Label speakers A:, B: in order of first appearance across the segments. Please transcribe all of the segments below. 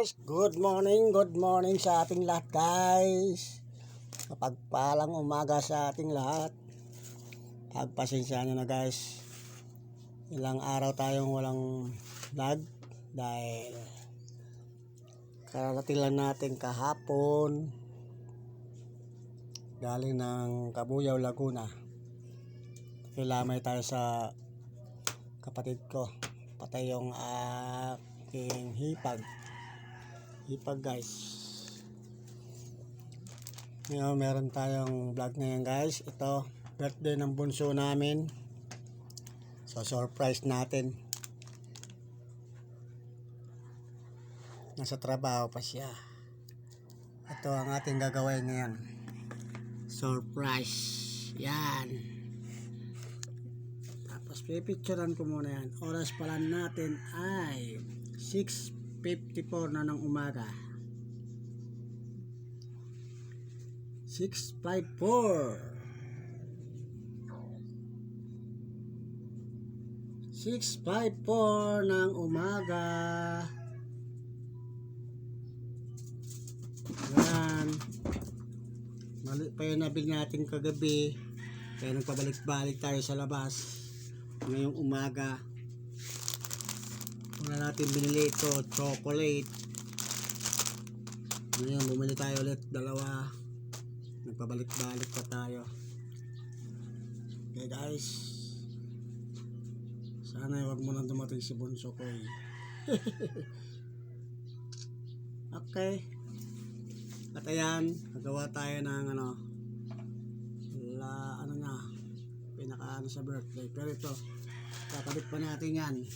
A: guys, good morning sa ating lahat guys. Kapagpalang umaga sa ating lahat. Pagpasensya nyo na guys, ilang araw tayong walang vlog dahil kararating lang natin kahapon galing ng Cabuyao, Laguna. Kilamay tayo sa kapatid ko, patay yung aking hipag guys. Ngayon meron tayong vlog ngayon guys. Ito birthday ng bunso namin, so surprise natin. Nasa trabaho pa siya. Ito ang ating gagawin ngayon, surprise yan. Tapos pipicturean ko muna yan. Oras pala natin ay 6:54 na ng umaga. 6:54 ng umaga. Yan. Mali pa yung nabil natin kagabi, kaya nagpabalik-balik tayo sa labas ngayong umaga. Una natin binili ito, chocolate. Ngayon bumili tayo ulit, dalawa. Nagpabalik-balik pa tayo. Okay guys, sana wag mo nang dumating si bunso ko eh. Okay. At ayan, nagawa tayo ng ano na pinaka sa birthday. Pero ito, kakabit pa natin yan.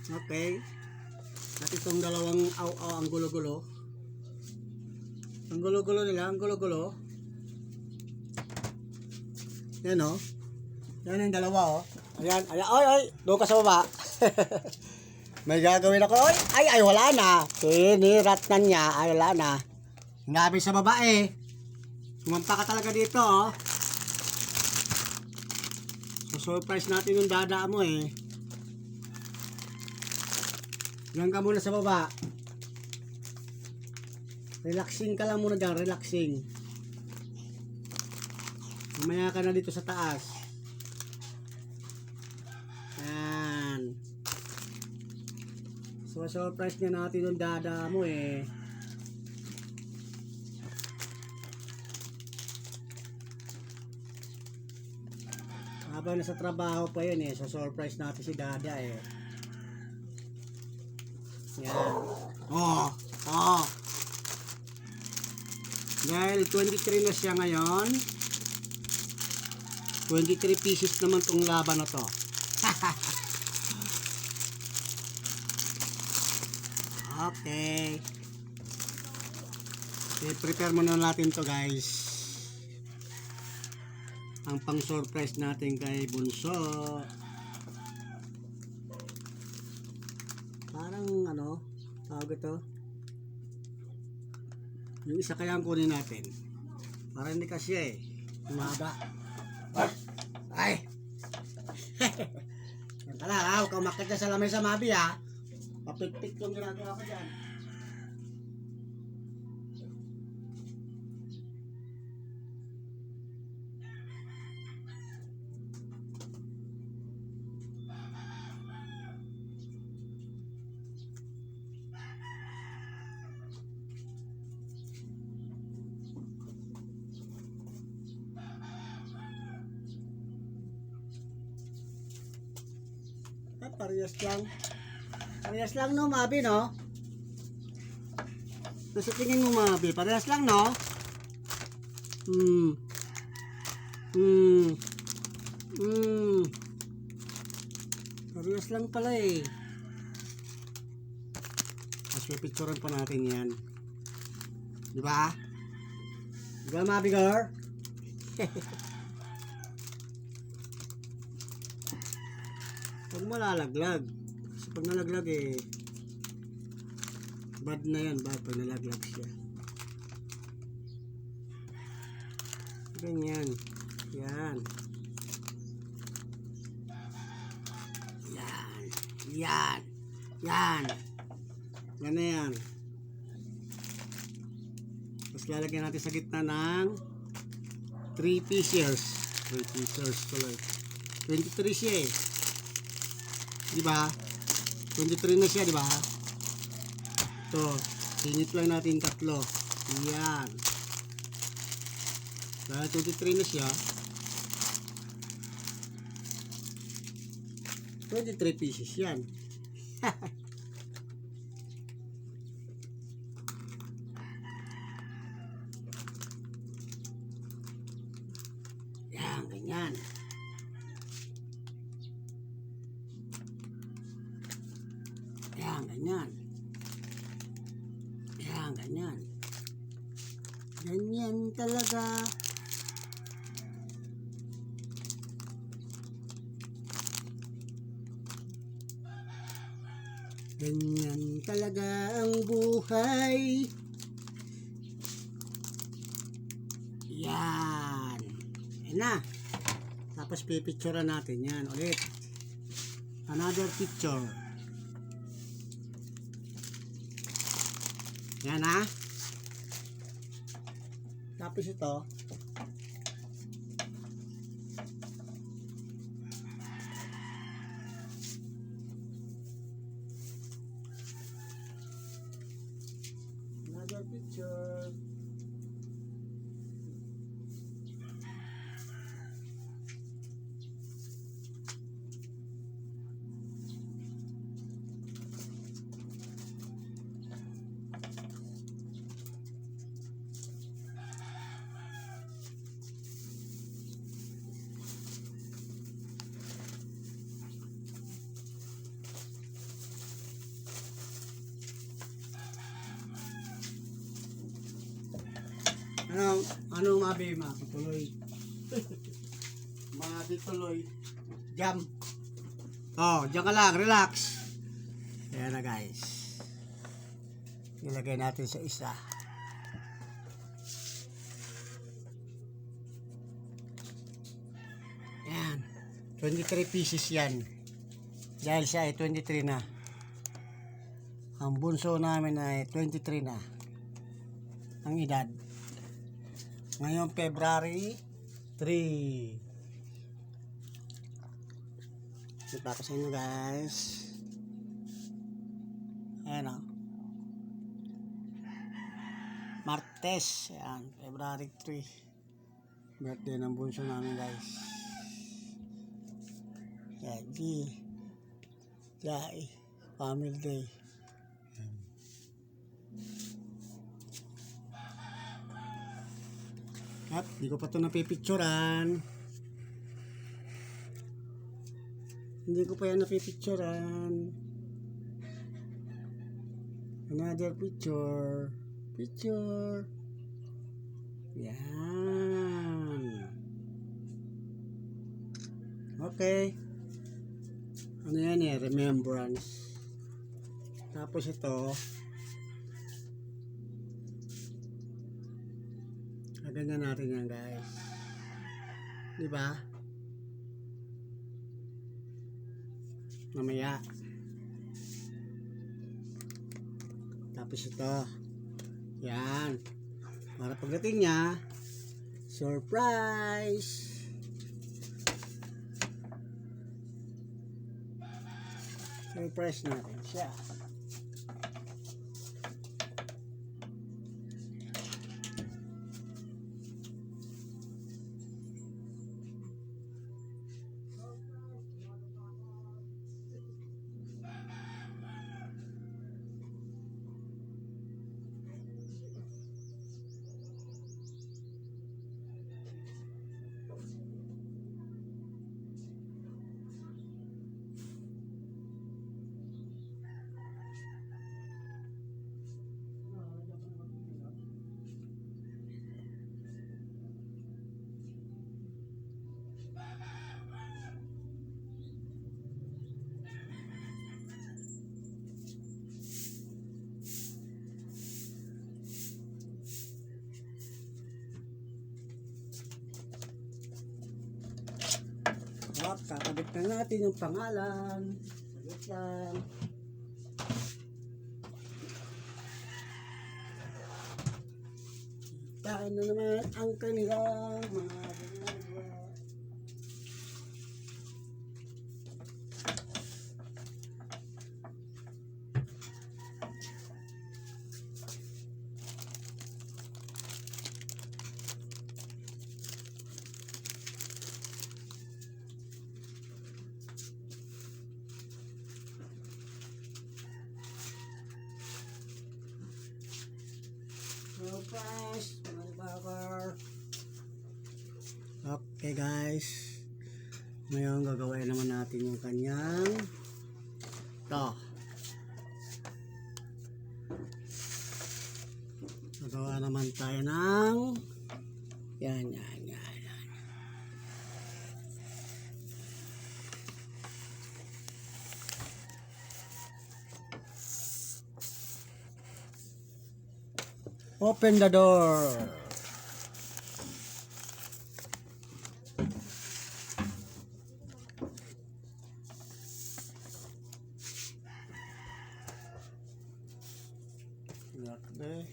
A: Okay. At itong dalawang ang gulo-gulo. Ang gulo-gulo nila, ang gulo-gulo. Yan o. Yan yung dalawa o. Ayan, ayan, ay, doon ka sa baba. May gagawin ako. Ay, wala na. Sinirat na niya, ay wala na. Ngabi sa babae. Sumampa ka talaga dito oh. So surprise natin yung dada mo eh. Diyan ka muna sa baba. Relaxing ka lang muna dyan, relaxing. Mamaya ka na dito sa taas. Yan. So surprise niya natin yung dada mo eh. Habang nasa trabaho pa yun eh, so surprise natin si dada eh. Yan. Oh. Dahil 23 na siya ngayon, 23 pieces naman tong laban na to. Okay. I-prepare muna natin to guys. Ang pang surprise natin kay bunso. Parang ano, tawag ito. Yung isa kaya ang kunin natin. Para hindi kasi eh. Umaga. Ay! Yan pala ha, huwag kang umakit na sa lamay sa mabi ha. Papit-pit yung ginagawa ko dyan. Parehas lang no, Mabi no? Nasa tingin mo Mabi, parehas lang no? Parehas lang pala eh. Mas pipicturean pa natin yan. Diba? Diba Mabi girl? Huwag mo lalaglag. Kasi pag nalaglag eh, bad na yan, bad pag nalaglag siya. Ganyan. Yan. Yan. Yan. Yan na yan. Tapos lalagyan natin sa gitna ng 3 pieces. 3 pieces tuloy. 23 siya eh. Diba? 23 na siya, diba? Ito. Singit lang natin 3. Yan. Dahil 23 na siya. 23 pieces yan. Yan, ganyan. Yan, ganyan. Yan, ganyan. Ganyan talaga. Ganyan talaga ang buhay. Yan. Yan na. Tapos pipicturean natin yan ulit. Another picture. Yan ha. Tapos ito. Another picture. Anong mabi mapituloy? Mapituloy. Jam. Oh, diyan ka lang, relax. Ayan na guys. Ilagay natin sa isa. Ayan. 23 pieces yan. Dahil siya ay 23 na. Ang bunso namin ay 23 na. Ang edad. Ngayon February 3. Ito ko sa inyo guys. Ayan o. Martes. Ayan. February 3. Birthday ng bunso namin guys. Yagi. Yay. Family day. At di ko pa ito napipicturan. Hindi ko pa yan napipicturan. Another picture. Picture. Yan. Okay. Ano yan eh? Remembrance. Tapos ito. Ganyan natin yan guys. Diba? Mamaya. Tapos ito. Yan. Para pagdating niya, surprise! Surprise natin siya. Kakabit na natin yung pangalan. Wait lang. Tayo na naman ang kanilang mga ginagawa. Surprise, motherfucker. Okay guys, ngayon gagawin naman natin yung kanyang to. Gagawa naman tayo ng yan. Open the door. Lock the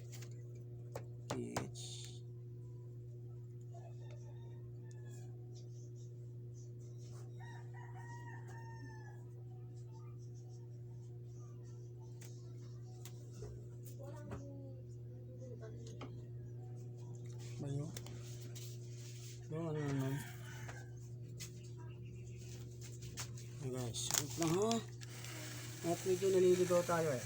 A: cage. Bayo. Ano naman? Hey guys, wait lang ha. At medyo naliligaw tayo eh.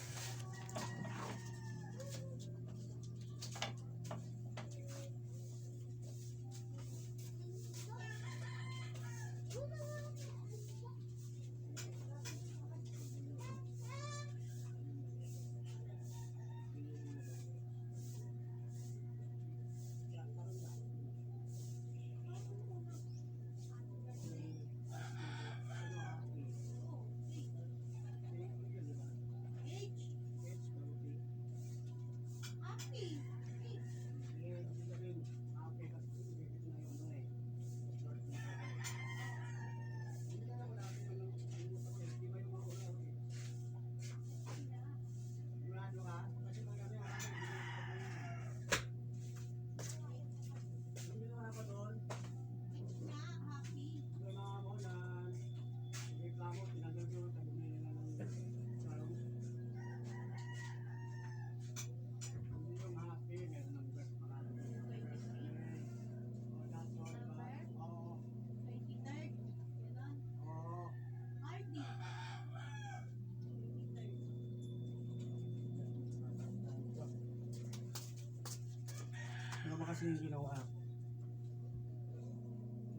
A: Ano ba kasi yung ginawa ko?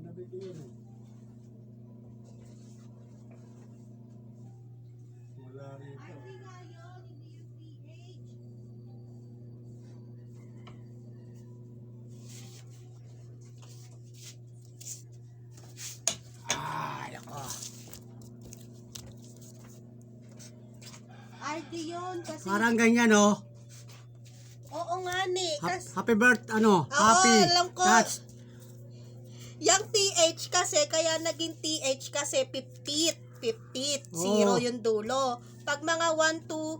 A: Nabibigyan mo. Wala rito. Nako.
B: RD yun kasi.
A: Parang ganyan oh.
B: Oo nga ni.
A: Happy birthday, ano?
B: Oo,
A: Happy.
B: alam ko.
A: That's
B: Yung TH kasi, kaya naging TH kasi 50. 50.
A: Oh.
B: Zero yung dulo. Pag mga 1 to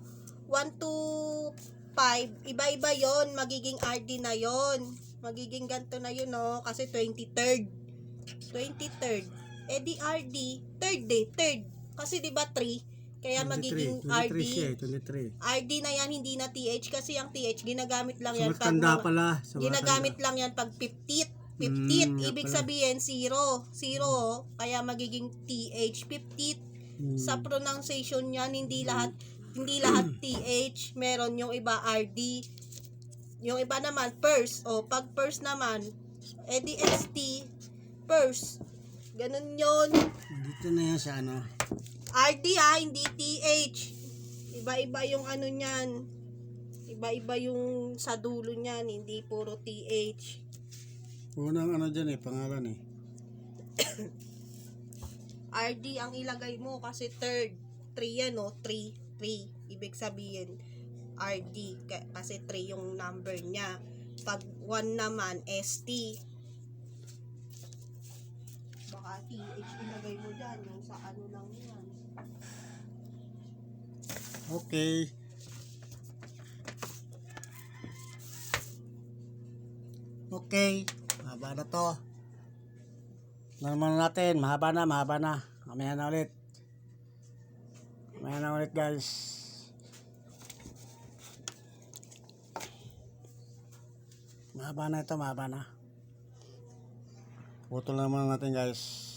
B: 5, iba-iba yon, magiging RD na yon. Magiging ganito na yun, no? Kasi 23rd. 23rd. Eh di RD, third. Kasi di ba 3? Kaya
A: 23,
B: magiging
A: 23
B: RD.
A: siya, 23.
B: RD na yan, hindi na TH kasi yung TH ginagamit lang yan pag
A: Sumatanda pala.
B: ginagamit lang yan pag 50. 50, ibig
A: pala.
B: sabihin 0. 0, kaya magiging TH 50. Sa pronunciation niyan, hindi lahat TH, meron yung iba RD. Yung iba naman purse. O pag purse naman, edi ST purse. Ganun yon.
A: Dito na yan sa ano.
B: RD ha, hindi TH. Iba-iba yung ano niyan. Iba-iba yung sa dulo niyan, hindi puro TH.
A: Unang ano dyan eh, pangalan eh.
B: RD ang ilagay mo kasi third. 3 yan o, 3. Ibig sabihin, RD. Kasi 3 yung number niya. Pag 1 naman, ST. Baka TH ilagay mo dyan, yung sa ano lang yan.
A: Okay. Okay. Mahaba na to. Normal natin. Mahaba na. Mamaya na ulit. Guys. Mahaba na ito. Putol na muna natin guys.